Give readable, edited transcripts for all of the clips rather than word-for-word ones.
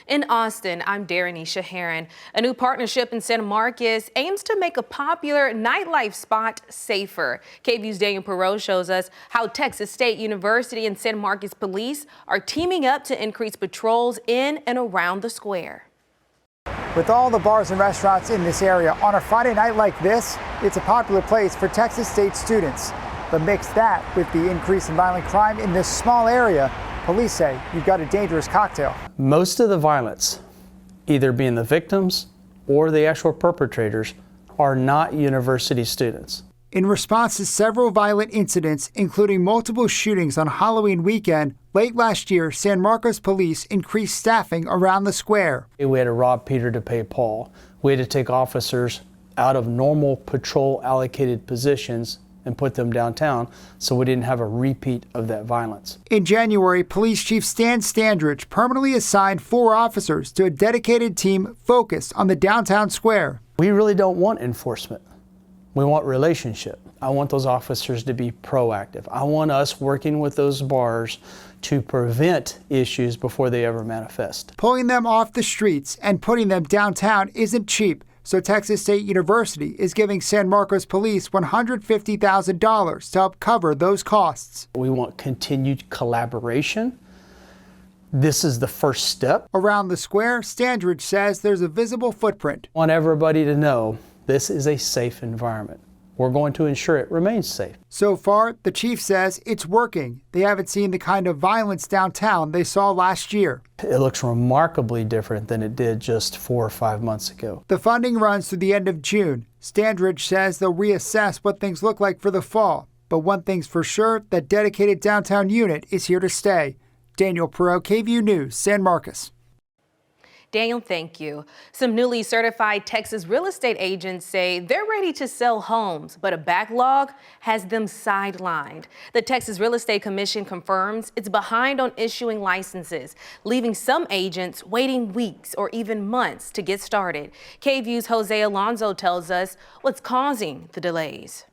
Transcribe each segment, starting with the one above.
In Austin, I'm Darenisha Heron. A new partnership in San Marcos aims to make a popular nightlife spot safer. KVUE's Daniel Perot shows us how Texas State University and San Marcos police are teaming up to increase patrols in and around the square. With all the bars and restaurants in this area, on a Friday night like this, it's a popular place for Texas State students. But mix that with the increase in violent crime in this small area, police say you've got a dangerous cocktail. Most of the violence, either being the victims or the actual perpetrators, are not university students. In response to several violent incidents, including multiple shootings on Halloween weekend, late last year, San Marcos police increased staffing around the square. We had to rob Peter to pay Paul. We had to take officers out of normal patrol allocated positions and put them downtown so we didn't have a repeat of that violence. In January, Police Chief Stan Standridge permanently assigned 4 officers to a dedicated team focused on the downtown square. We really don't want enforcement. We want relationship. I want those officers to be proactive. I want us working with those bars to prevent issues before they ever manifest. Pulling them off the streets and putting them downtown isn't cheap. So Texas State University is giving San Marcos police $150,000 to help cover those costs. We want continued collaboration. This is the first step. Around the square, Standridge says there's a visible footprint. I want everybody to know this is a safe environment. We're going to ensure it remains safe. So far, the chief says it's working. They haven't seen the kind of violence downtown they saw last year. It looks remarkably different than it did just 4 or 5 months ago. The funding runs through the end of June. Standridge says they'll reassess what things look like for the fall. But one thing's for sure, that dedicated downtown unit is here to stay. Daniel Perot, KVUE News, San Marcos. Daniel, thank you. Some newly certified Texas real estate agents say they're ready to sell homes, but a backlog has them sidelined. The Texas Real Estate Commission confirms it's behind on issuing licenses, leaving some agents waiting weeks or even months to get started. KVUE's Jose Alonso tells us what's causing the delays.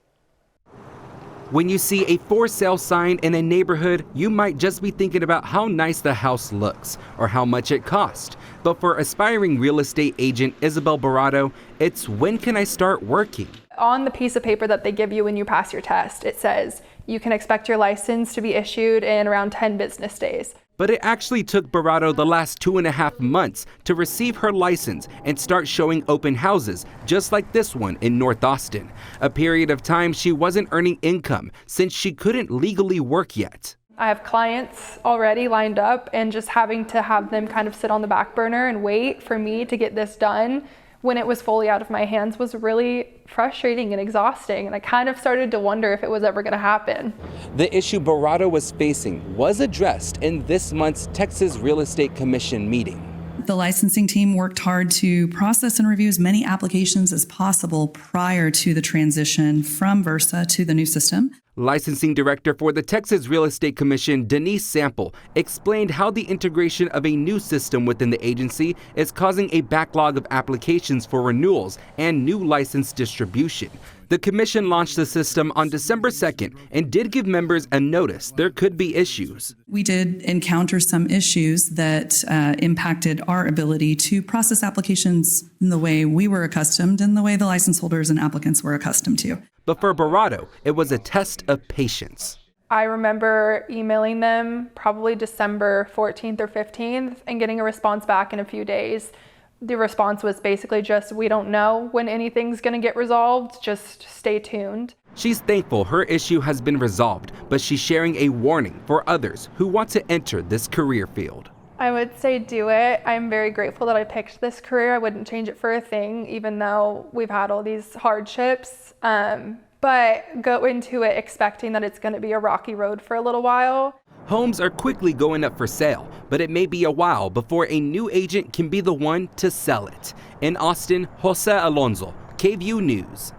When you see a for sale sign in a neighborhood, you might just be thinking about how nice the house looks or how much it cost. But for aspiring real estate agent Isabel Barado, it's when can I start working? On the piece of paper that they give you when you pass your test, it says you can expect your license to be issued in around 10 business days. But it actually took Barado the last 2.5 months to receive her license and start showing open houses, just like this one in North Austin. A period of time she wasn't earning income since she couldn't legally work yet. I have clients already lined up, and just having to have them kind of sit on the back burner and wait for me to get this done when it was fully out of my hands was really frustrating and exhausting, and I kind of started to wonder if it was ever going to happen. The issue Barado was facing was addressed in this month's Texas Real Estate Commission meeting. The licensing team worked hard to process and review as many applications as possible prior to the transition from Versa to the new system. Licensing Director for the Texas Real Estate Commission, Denise Sample, explained how the integration of a new system within the agency is causing a backlog of applications for renewals and new license distribution. The commission launched the system on December 2nd and did give members a notice there could be issues. We did encounter some issues that impacted our ability to process applications in the way we were accustomed and the way the license holders and applicants were accustomed to. But for Barado, it was a test of patience. I remember emailing them probably December 14th or 15th and getting a response back in a few days. The response was basically just, we don't know when anything's going to get resolved, just stay tuned. She's thankful her issue has been resolved, but she's sharing a warning for others who want to enter this career field. I would say do it. I'm very grateful that I picked this career. I wouldn't change it for a thing, even though we've had all these hardships. But go into it expecting that it's going to be a rocky road for a little while. Homes are quickly going up for sale, but it may be a while before a new agent can be the one to sell it. In Austin, Jose Alonso, KVUE News.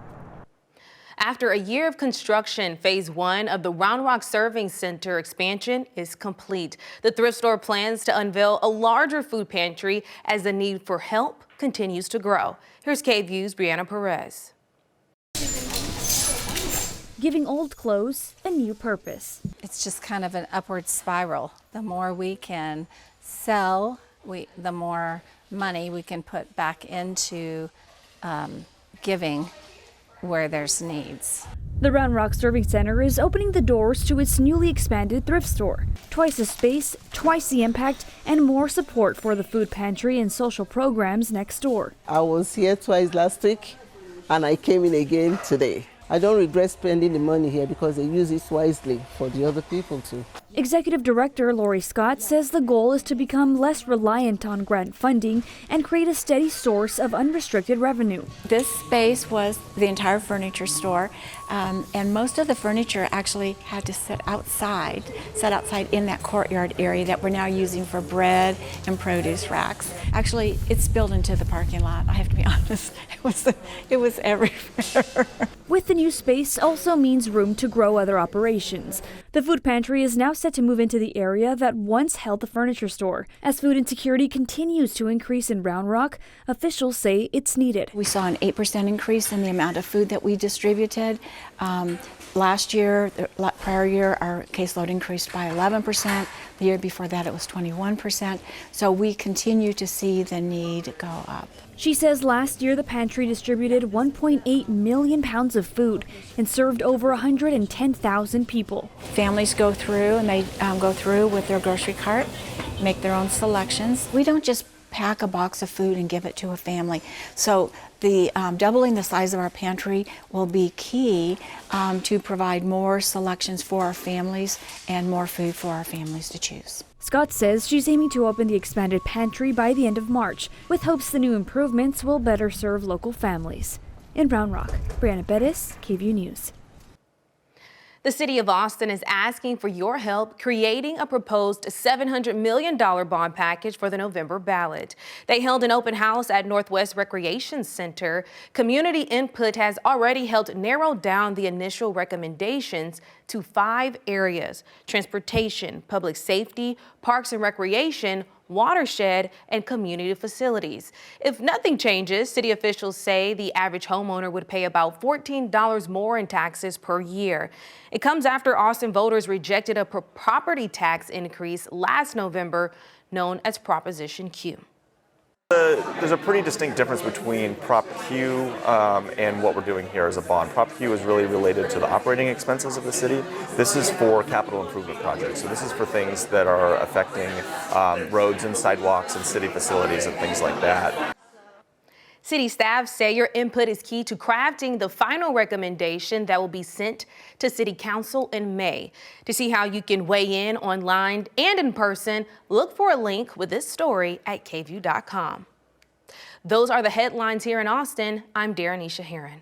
After a year of construction, phase 1 of the Round Rock Serving Center expansion is complete. The thrift store plans to unveil a larger food pantry as the need for help continues to grow. Here's KVUE's Brianna Perez. Giving old clothes a new purpose. It's just kind of an upward spiral. The more we can sell the more money we can put back into giving where there's needs. The Round Rock Serving Center is opening the doors to its newly expanded thrift store. Twice the space, twice the impact, and more support for the food pantry and social programs next door. I was here twice last week, and I came in again today. I don't regret spending the money here because they use it wisely for the other people too. Executive Director Lori Scott says the goal is to become less reliant on grant funding and create a steady source of unrestricted revenue. This space was the entire furniture store, and most of the furniture actually had to sit outside in that courtyard area that we're now using for bread and produce racks. Actually, it's spilled into the parking lot, I have to be honest. It was everywhere. With the new space also means room to grow other operations. The food pantry is now set to move into the area that once held the furniture store. As food insecurity continues to increase in Round Rock, officials say it's needed. We saw an 8% increase in the amount of food that we distributed. Last year, the prior year, our caseload increased by 11%. The year before that, it was 21%. So we continue to see the need go up. She says last year the pantry distributed 1.8 million pounds of food and served over 110,000 people. Families go through and they go through with their grocery cart, make their own selections. We don't just pack a box of food and give it to a family. So the doubling the size of our pantry will be key to provide more selections for our families and more food for our families to choose. Scott says she's aiming to open the expanded pantry by the end of March, with hopes the new improvements will better serve local families. In Round Rock, Brianna Bettis, KVUE News. The city of Austin is asking for your help creating a proposed $700 million bond package for the November ballot. They held an open house at Northwest Recreation Center. Community input has already helped narrow down the initial recommendations to 5 areas: transportation, public safety, parks and recreation, watershed, and community facilities. If nothing changes, city officials say the average homeowner would pay about $14 more in taxes per year. It comes after Austin voters rejected a property tax increase last November, known as Proposition Q. There's a pretty distinct difference between Prop Q and what we're doing here as a bond. Prop Q is really related to the operating expenses of the city. This is for capital improvement projects. So this is for things that are affecting roads and sidewalks and city facilities and things like that. City staff say your input is key to crafting the final recommendation that will be sent to City Council in May. To see how you can weigh in online and in person, look for a link with this story at KVUE.com. Those are the headlines here in Austin. I'm Darrenisha Heron.